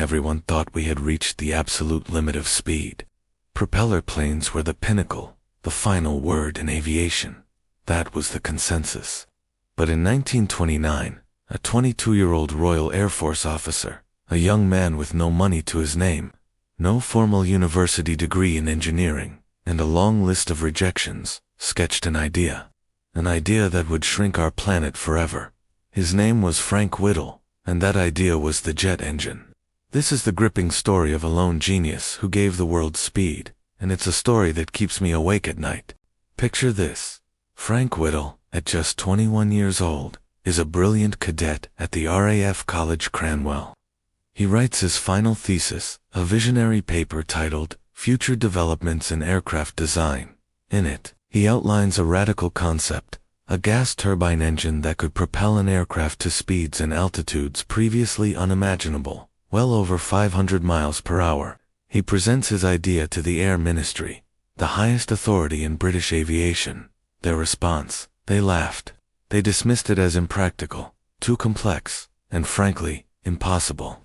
Everyone thought we had reached the absolute limit of speed. Propeller planes were the pinnacle, the final word in aviation. That was the consensus. But in 1929, a 22-year-old Royal Air Force officer, a young man with no money to his name, no formal university degree in engineering, and a long list of rejections, sketched an idea that would shrink our planet forever. His name was Frank Whittle, and that idea was the jet engine. This is the gripping story of a lone genius who gave the world speed, and it's a story that keeps me awake at night. Picture this. Frank Whittle, at just 21 years old, is a brilliant cadet at the RAF College Cranwell. He writes his final thesis, a visionary paper titled Future Developments in Aircraft Design. In it, he outlines a radical concept, a gas turbine engine that could propel an aircraft to speeds and altitudes previously unimaginable, well over 500 miles per hour. He presents his idea to the Air Ministry, the highest authority in British aviation. Their response: they laughed. They dismissed it as impractical, too complex, and frankly, impossible.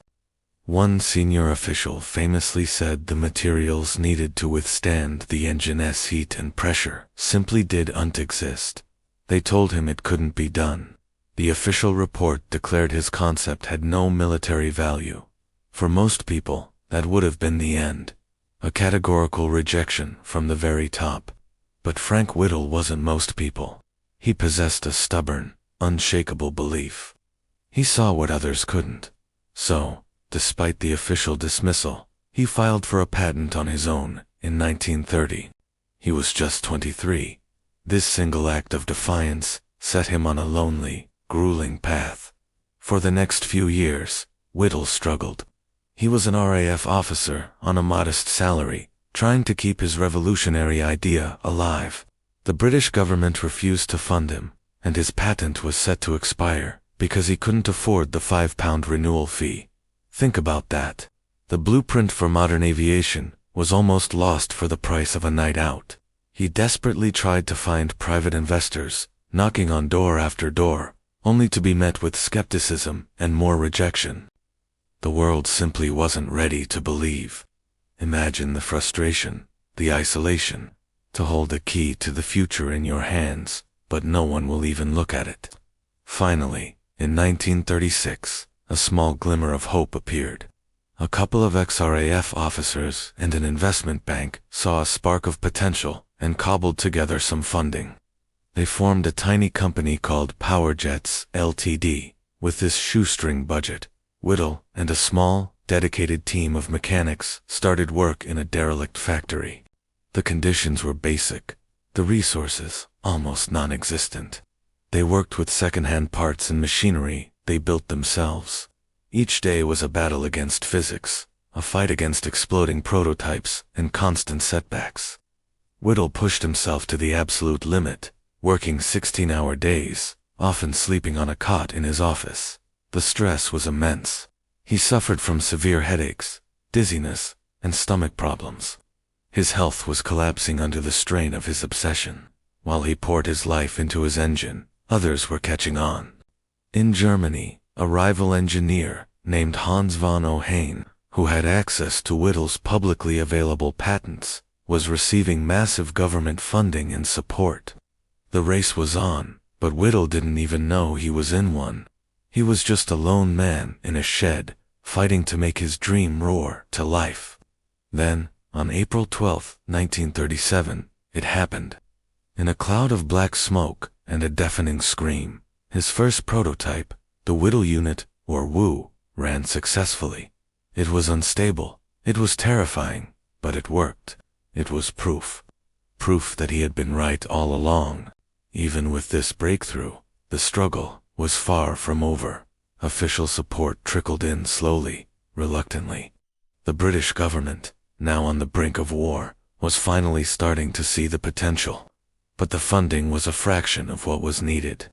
One senior official famously said the materials needed to withstand the engine's heat and pressure simply didn't exist. They told him it couldn't be done. The official report declared his concept had no military value. For most people, that would have been the end. A categorical rejection from the very top. But Frank Whittle wasn't most people. He possessed a stubborn, unshakable belief. He saw what others couldn't. So, despite the official dismissal, he filed for a patent on his own in 1930. He was just 23. This single act of defiance set him on a lonely, grueling path. For the next few years, Whittle struggled. He was an RAF officer on a modest salary, trying to keep his revolutionary idea alive. The British government refused to fund him, and his patent was set to expire because he couldn't afford the £5 renewal fee. Think about that. The blueprint for modern aviation was almost lost for the price of a night out. He desperately tried to find private investors, knocking on door after door, only to be met with skepticism and more rejection. The world simply wasn't ready to believe. Imagine the frustration, the isolation, to hold the key to the future in your hands, but no one will even look at it. Finally, in 1936, a small glimmer of hope appeared. A couple of ex-RAF officers and an investment bank saw a spark of potential and cobbled together some funding. They formed a tiny company called Powerjets Ltd. With this shoestring budget, Whittle and a small, dedicated team of mechanics started work in a derelict factory. The conditions were basic, the resources almost non-existent. They worked with second-hand parts and machinery they built themselves. Each day was a battle against physics, a fight against exploding prototypes and constant setbacks. Whittle pushed himself to the absolute limit, working 16-hour days, often sleeping on a cot in his office. The stress was immense. He suffered from severe headaches, dizziness, and stomach problems. His health was collapsing under the strain of his obsession. While he poured his life into his engine, others were catching on. In Germany, a rival engineer named Hans von Ohain, who had access to Whittle's publicly available patents, was receiving massive government funding and support. The race was on, but Whittle didn't even know he was in one. He was just a lone man in a shed, fighting to make his dream roar to life. Then, on April 12, 1937, it happened. In a cloud of black smoke and a deafening scream, his first prototype, the Whittle unit, or WU, ran successfully. It was unstable, it was terrifying, but it worked. It was proof. Proof that he had been right all along. Even with this breakthrough, the struggle was far from over. Official support trickled in slowly, reluctantly. The British government, now on the brink of war, was finally starting to see the potential. But the funding was a fraction of what was needed.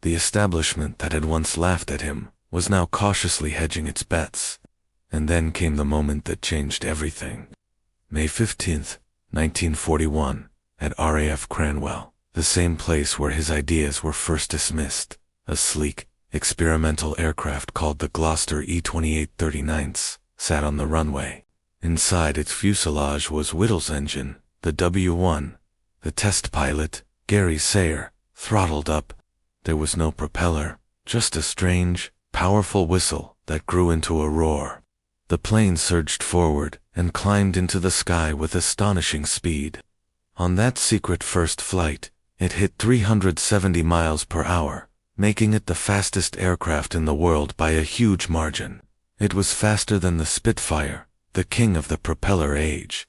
The establishment that had once laughed at him was now cautiously hedging its bets. And then came the moment that changed everything. May 15th, 1941, at RAF Cranwell, the same place where his ideas were first dismissed. A sleek, experimental aircraft called the Gloster E-2839 sat on the runway. Inside its fuselage was Whittle's engine, the W-1. The test pilot, Gary Sayer, throttled up. There was no propeller, just a strange, powerful whistle that grew into a roar. The plane surged forward and climbed into the sky with astonishing speed. On that secret first flight, it hit 370 miles per hour, making it the fastest aircraft in the world by a huge margin. It was faster than the Spitfire, the king of the propeller age.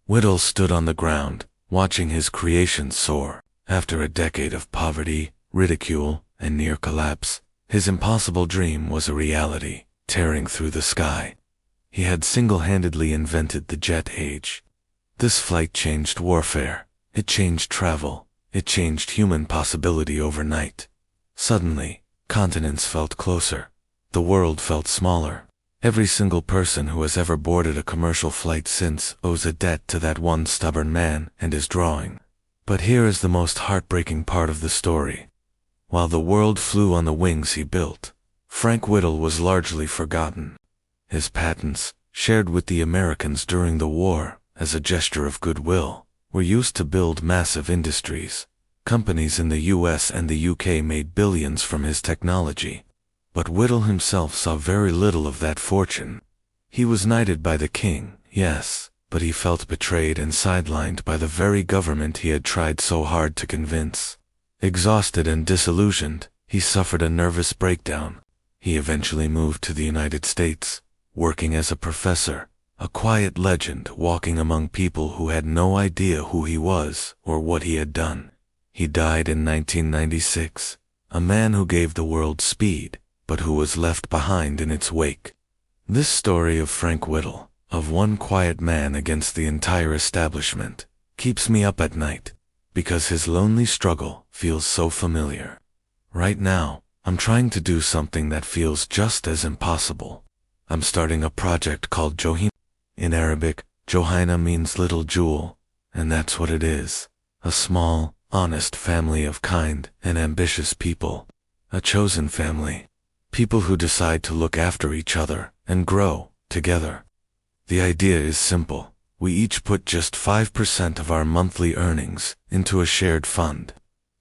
Whittle stood on the ground, watching his creation soar. After a decade of poverty, ridicule, and near collapse, his impossible dream was a reality, tearing through the sky. He had single-handedly invented the jet age. This flight changed warfare. It changed travel. It changed human possibility overnight. Suddenly, continents felt closer. The world felt smaller. Every single person who has ever boarded a commercial flight since owes a debt to that one stubborn man and his drawing. But here is the most heartbreaking part of the story. While the world flew on the wings he built, Frank Whittle was largely forgotten. His patents, shared with the Americans during the war as a gesture of goodwill, were used to build massive industries. Companies in the US and the UK made billions from his technology. But Whittle himself saw very little of that fortune. He was knighted by the king, yes, but he felt betrayed and sidelined by the very government he had tried so hard to convince. Exhausted and disillusioned, he suffered a nervous breakdown. He eventually moved to the United States, working as a professor, a quiet legend walking among people who had no idea who he was or what he had done. He died in 1996, a man who gave the world speed, but who was left behind in its wake. This story of Frank Whittle, of one quiet man against the entire establishment, keeps me up at night, because his lonely struggle feels so familiar. Right now, I'm trying to do something that feels just as impossible. I'm starting a project called Johin. In Arabic, Johanna means little jewel, and that's what it is. A small, honest family of kind and ambitious people. A chosen family. People who decide to look after each other and grow together. The idea is simple. We each put just 5% of our monthly earnings into a shared fund.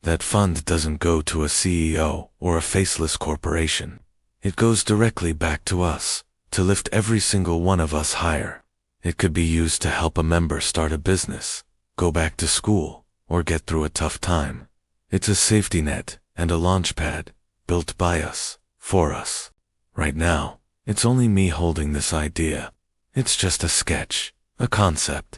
That fund doesn't go to a CEO or a faceless corporation. It goes directly back to us, to lift every single one of us higher. It could be used to help a member start a business, go back to school, or get through a tough time. It's a safety net and a launch pad, built by us. For us. Right now, it's only me holding this idea. It's just a sketch, a concept.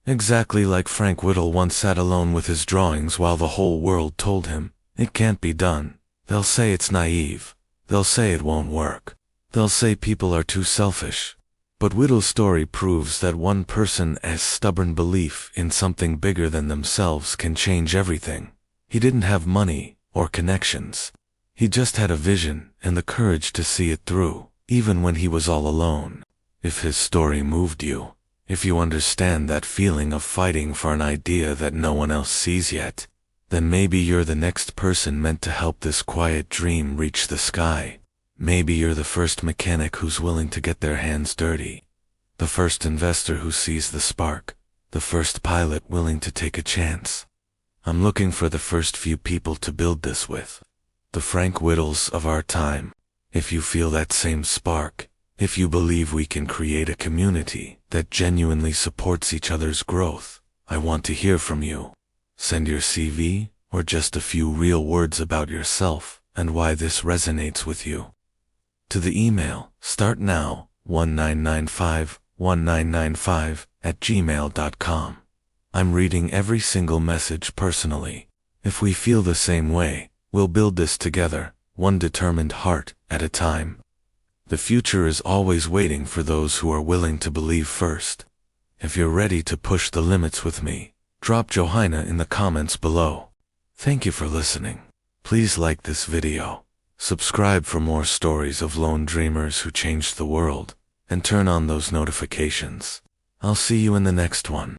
Exactly like Frank Whittle once sat alone with his drawings while the whole world told him, it can't be done. They'll say it's naive. They'll say it won't work. They'll say people are too selfish. But Whittle's story proves that one person's stubborn belief in something bigger than themselves can change everything. He didn't have money or connections. He just had a vision and the courage to see it through, even when he was all alone. If his story moved you, if you understand that feeling of fighting for an idea that no one else sees yet, then maybe you're the next person meant to help this quiet dream reach the sky. Maybe you're the first mechanic who's willing to get their hands dirty. The first investor who sees the spark. The first pilot willing to take a chance. I'm looking for the first few people to build this with. The Frank Whittles of our time. If you feel that same spark, if you believe we can create a community that genuinely supports each other's growth, I want to hear from you. Send your CV, or just a few real words about yourself and why this resonates with you. To the email, startnow19951995@gmail.com. I'm reading every single message personally. If we feel the same way, we'll build this together, one determined heart at a time. The future is always waiting for those who are willing to believe first. If you're ready to push the limits with me, drop Johanna in the comments below. Thank you for listening. Please like this video, subscribe for more stories of lone dreamers who changed the world, and turn on those notifications. I'll see you in the next one.